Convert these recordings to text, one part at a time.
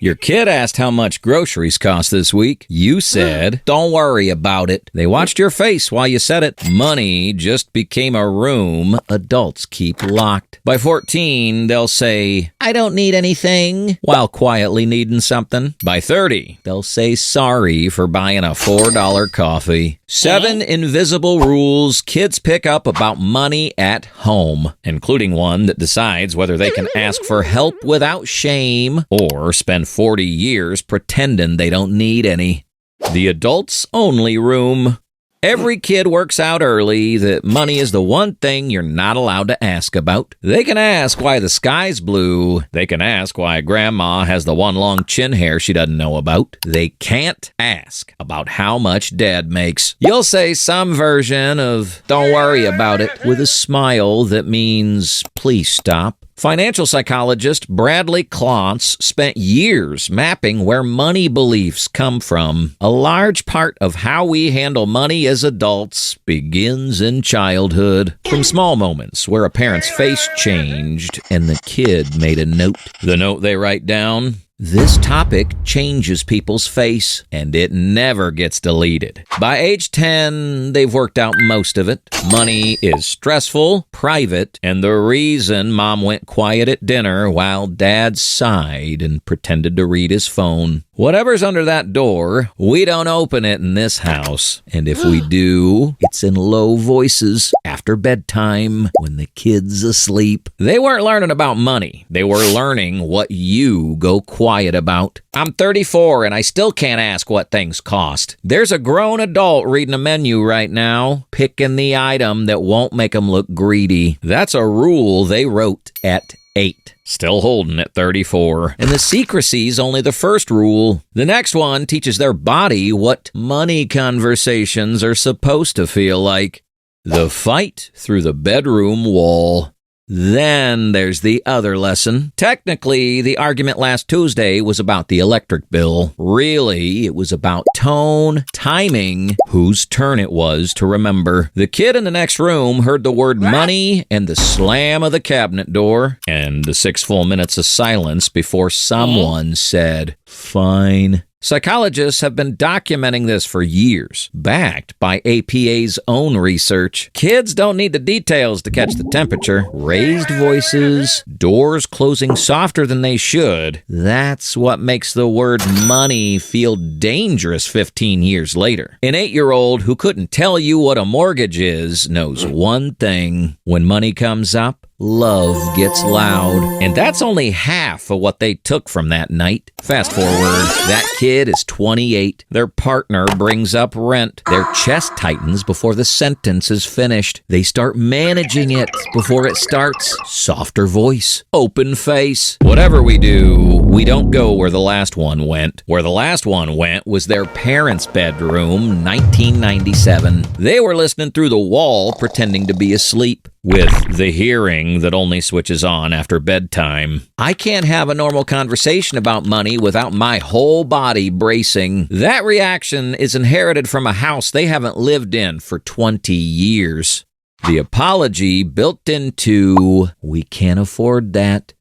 Your kid asked how much groceries cost this week. You said, "Don't worry about it." They watched your face while you said it. Money just became a room adults keep locked. By 14, they'll say, "I don't need anything," while quietly needing something. By 30, they'll say sorry for buying a $4 coffee. 7 invisible rules kids pick up about money at home, including one that decides whether they can ask for help without shame or spend 40 years pretending they don't need any. The adults only room. Every kid works out early that money is the one thing you're not allowed to ask about. They can ask why the sky's blue. They can ask why grandma has the one long chin hair she doesn't know about. They can't ask about how much dad makes. You'll say some version of "don't worry about it" with a smile that means please stop. Financial psychologist Bradley Klontz spent years mapping where money beliefs come from. A large part of how we handle money as adults begins in childhood. From small moments where a parent's face changed and the kid made a note. The note they write down: "This topic changes people's face, and it never gets deleted." By age 10, they've worked out most of it. Money is stressful, private, and the reason mom went quiet at dinner while dad sighed and pretended to read his phone. Whatever's under that door, we don't open it in this house. And if we do, it's in low voices after bedtime when the kid's asleep. They weren't learning about money. They were learning what you go quiet about. I'm 34 and I still can't ask what things cost. There's a grown adult reading a menu right now, picking the item that won't make them look greedy. That's a rule they wrote at 8. Still holding at 34. And the secrecy's only the first rule. The next one teaches their body what money conversations are supposed to feel like. The fight through the bedroom wall. Then there's the other lesson. Technically, the argument last Tuesday was about the electric bill. Really, it was about tone, timing, whose turn it was to remember. The kid in the next room heard the word money and the slam of the cabinet door, and the 6 full minutes of silence before someone said, "Fine." Psychologists have been documenting this for years, backed by APA's own research. Kids don't need the details to catch the temperature. Raised voices, doors closing softer than they should. That's what makes the word money feel dangerous 15 years later. An 8-year-old who couldn't tell you what a mortgage is knows one thing. When money comes up, love gets loud. And that's only half of what they took from that night. Fast forward, that kid is 28. Their partner brings up rent. Their chest tightens before the sentence is finished. They start managing it before it starts. Softer voice, open face. Whatever we do, we don't go where the last one went. Where the last one went was their parents' bedroom, 1997. They were listening through the wall, pretending to be asleep. With the hearing that only switches on after bedtime. I can't have a normal conversation about money without my whole body bracing. That reaction is inherited from a house they haven't lived in for 20 years. The apology built into, "We can't afford that."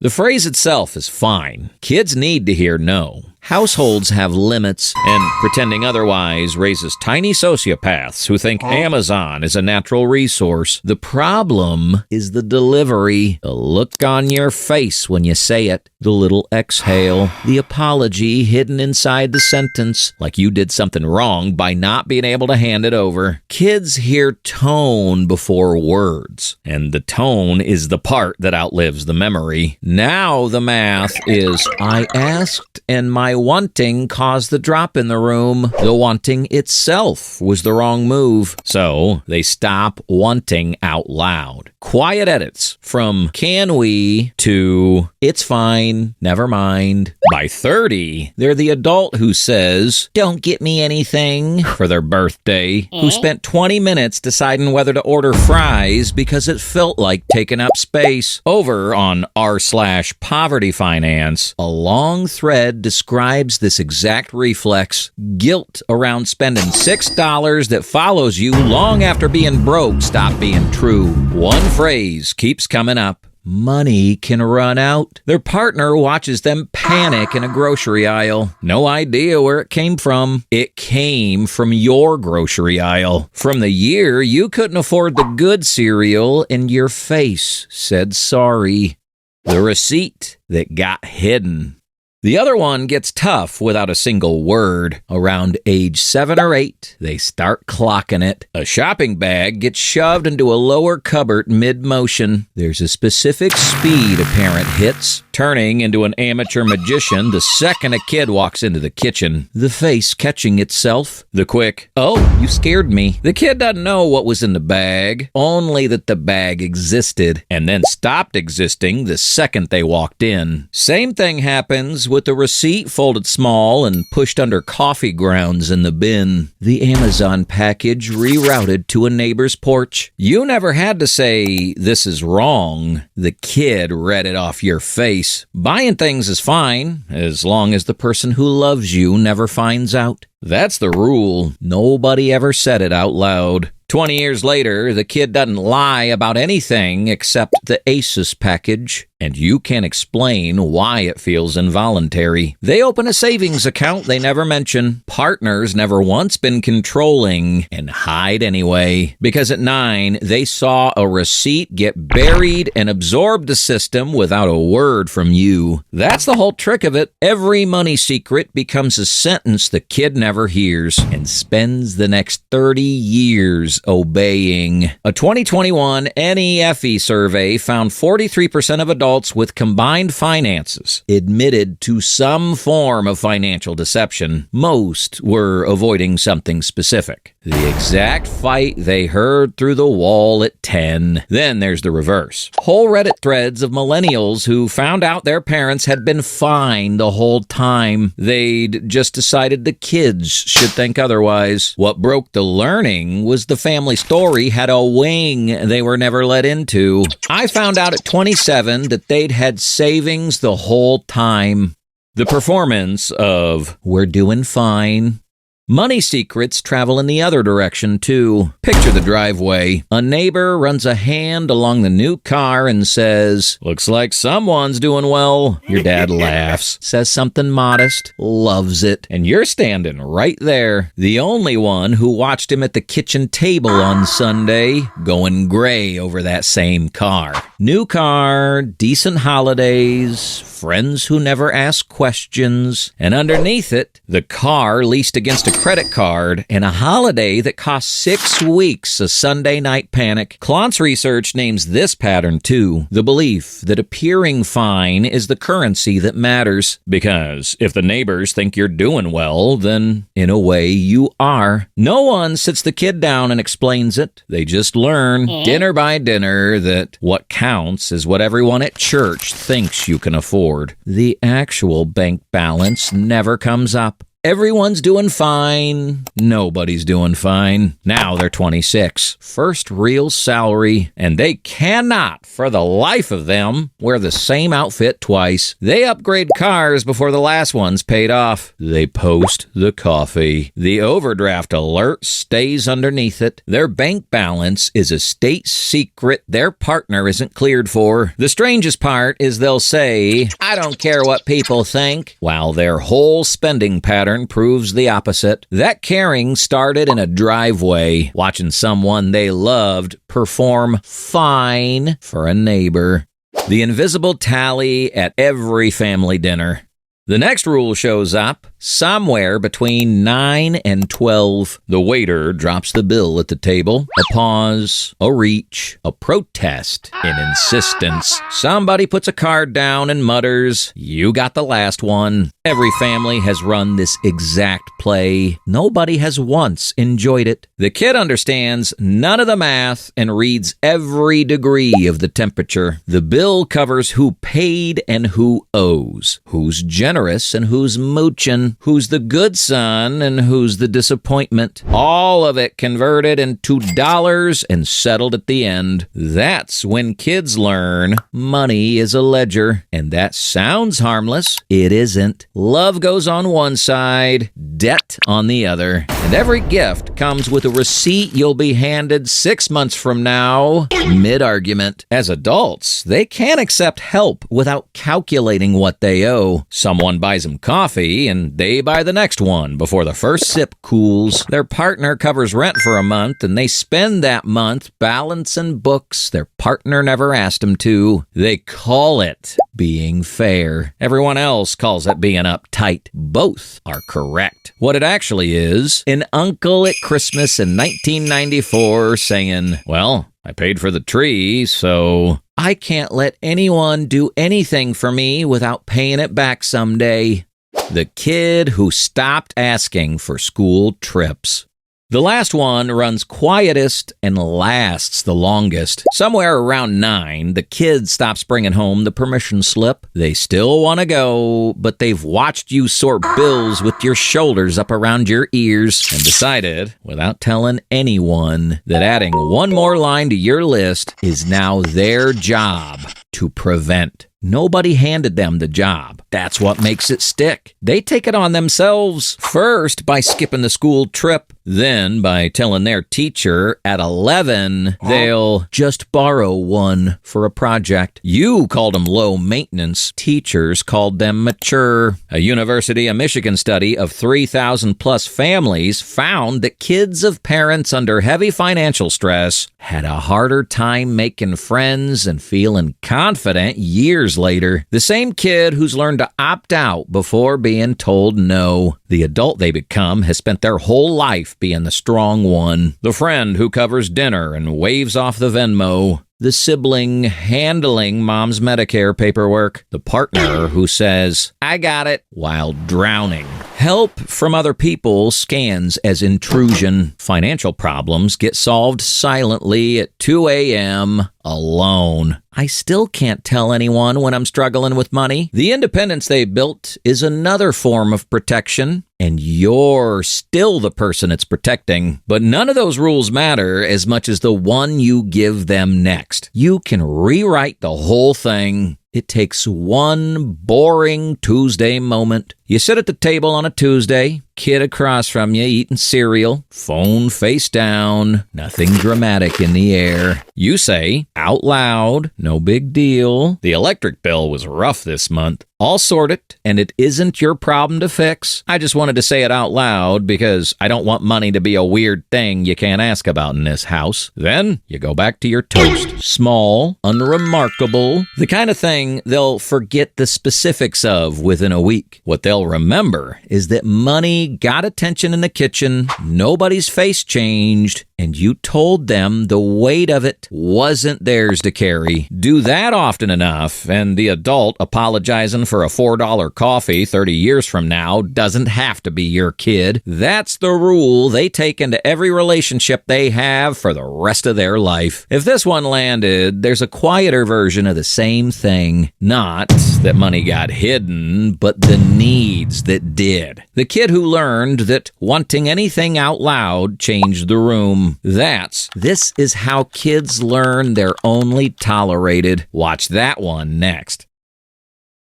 The phrase itself is fine. Kids need to hear no. Households have limits, and pretending otherwise raises tiny sociopaths who think Amazon is a natural resource. The problem is the delivery, the look on your face when you say it, the little exhale, the apology hidden inside the sentence, like you did something wrong by not being able to hand it over. Kids hear tone before words, and the tone is the part that outlives the memory. Now the math is, I asked and my wanting caused the drop in the room. The wanting itself was the wrong move. So they stop wanting out loud. Quiet edits from "can we" to "it's fine, never mind." By 30, they're the adult who says, "Don't get me anything" for their birthday, who spent 20 minutes deciding whether to order fries because it felt like taking up space. Over on r/poverty finance, a long thread describes this exact reflex. Guilt around spending $6 that follows you long after being broke stopped being true. One phrase keeps coming up. money can run out. Their partner watches them panic in a grocery aisle. No idea where it came from. It came from your grocery aisle. From the year you couldn't afford the good cereal and your face said sorry. The receipt that got hidden. The other one gets tough without a single word. Around age 7 or 8, they start clocking it. A shopping bag gets shoved into a lower cupboard mid-motion. There's a specific speed a parent hits, turning into an amateur magician the second a kid walks into the kitchen. The face catching itself. The quick, "Oh, you scared me." The kid doesn't know what was in the bag, only that the bag existed, and then stopped existing the second they walked in. Same thing happens with the receipt folded small and pushed under coffee grounds in the bin. The Amazon package rerouted to a neighbor's porch. You never had to say, "This is wrong." The kid read it off your face. Buying things is fine, as long as the person who loves you never finds out. That's the rule. Nobody ever said it out loud. 20 years later, the kid doesn't lie about anything except the ASUS package, and you can't explain why it feels involuntary. They open a savings account they never mention. Partners never once been controlling and hide anyway. Because at 9, they saw a receipt get buried and absorb the system without a word from you. That's the whole trick of it. Every money secret becomes a sentence the kid never hears and spends the next 30 years obeying. A 2021 NEFE survey found 43% of adults with combined finances admitted to some form of financial deception. Most were avoiding something specific. The exact fight they heard through the wall at 10. Then there's the reverse. Whole Reddit threads of millennials who found out their parents had been fine the whole time. They'd just decided the kids should think otherwise. What broke the learning was the family story had a wing they were never let into. I found out at 27 that they'd had savings the whole time. The performance of "we're doing fine." Money secrets travel in the other direction, too. Picture the driveway. A neighbor runs a hand along the new car and says, "Looks like someone's doing well." Your dad laughs, says something modest, loves it, and you're standing right there. The only one who watched him at the kitchen table on Sunday, going gray over that same car. New car, decent holidays, friends who never ask questions, and underneath it, the car leased against a credit card and a holiday that cost 6 weeks a Sunday night panic. 𝐸𝐻's research names this pattern too, the belief that appearing fine is the currency that matters. Because if the neighbors think you're doing well, then in a way you are. No one sits the kid down and explains it. They just learn, dinner by dinner, that what counts is what everyone at church thinks you can afford. The actual bank balance never comes up. Everyone's doing fine. Nobody's doing fine. Now they're 26. First real salary. And they cannot, for the life of them, wear the same outfit twice. They upgrade cars before the last one's paid off. They post the coffee. The overdraft alert stays underneath it. Their bank balance is a state secret their partner isn't cleared for. The strangest part is they'll say, "I don't care what people think," while their whole spending pattern proves the opposite. That caring started in a driveway, watching someone they loved perform fine for a neighbor. The invisible tally at every family dinner. The next rule shows up somewhere between 9 and 12. The waiter drops the bill at the table. A pause, a reach, a protest, an insistence. Somebody puts a card down and mutters, "You got the last one." Every family has run this exact play. Nobody has once enjoyed it. The kid understands none of the math and reads every degree of the temperature. The bill covers who paid and who owes, who's generous generous and who's moochin', who's the good son and who's the disappointment. All of it converted into dollars and settled at the end. That's when kids learn money is a ledger. And that sounds harmless. It isn't. Love goes on one side, debt on the other. And every gift comes with a receipt you'll be handed 6 months from now, mid-argument. As adults, they can't accept help without calculating what they owe. Someone buys them coffee, and they buy the next one before the first sip cools. Their partner covers rent for a month, and they spend that month balancing books their partner never asked them to. They call it being fair. Everyone else calls it being uptight. Both are correct. What it actually is, an uncle at Christmas in 1994 saying, well, I paid for the tree, so I can't let anyone do anything for me without paying it back someday. The kid who stopped asking for school trips. The last one runs quietest and lasts the longest. Somewhere around 9, the kid stops bringing home the permission slip. They still want to go, but they've watched you sort bills with your shoulders up around your ears and decided, without telling anyone, that adding one more line to your list is now their job to prevent. Nobody handed them the job. That's what makes it stick. They take it on themselves, first by skipping the school trip, then by telling their teacher at 11 they'll just borrow one for a project. You called them low maintenance. Teachers called them mature. A University of Michigan study of 3,000 plus families found that kids of parents under heavy financial stress had a harder time making friends and feeling confident years later. The same kid who's learned to opt out before being told no. The adult they become has spent their whole life being the strong one. The friend who covers dinner and waves off the Venmo. The sibling handling mom's Medicare paperwork. The partner who says, I got it, while drowning. Help from other people scans as intrusion. Financial problems get solved silently at 2 a.m. alone. I still can't tell anyone when I'm struggling with money. The independence they built is another form of protection, and you're still the person it's protecting. But none of those rules matter as much as the one you give them next. You can rewrite the whole thing. It takes one boring Tuesday moment. You sit at the table on a Tuesday, kid across from you eating cereal, phone face down, nothing dramatic in the air. You say, out loud, no big deal. The electric bill was rough this month. I'll sort it, and it isn't your problem to fix. I just wanted to say it out loud because I don't want money to be a weird thing you can't ask about in this house. Then you go back to your toast. Small, unremarkable, the kind of thing they'll forget the specifics of within a week. What they'll remember is that money got attention in the kitchen, nobody's face changed, and you told them the weight of it wasn't theirs to carry. Do that often enough, and the adult apologizing for a $4 coffee 30 years from now doesn't have to be your kid. That's the rule they take into every relationship they have for the rest of their life. If this one landed, there's a quieter version of the same thing. Not that money got hidden, but the needs that did. The kid who learned that wanting anything out loud changed the room. This is how kids learn they're only tolerated. Watch that one next.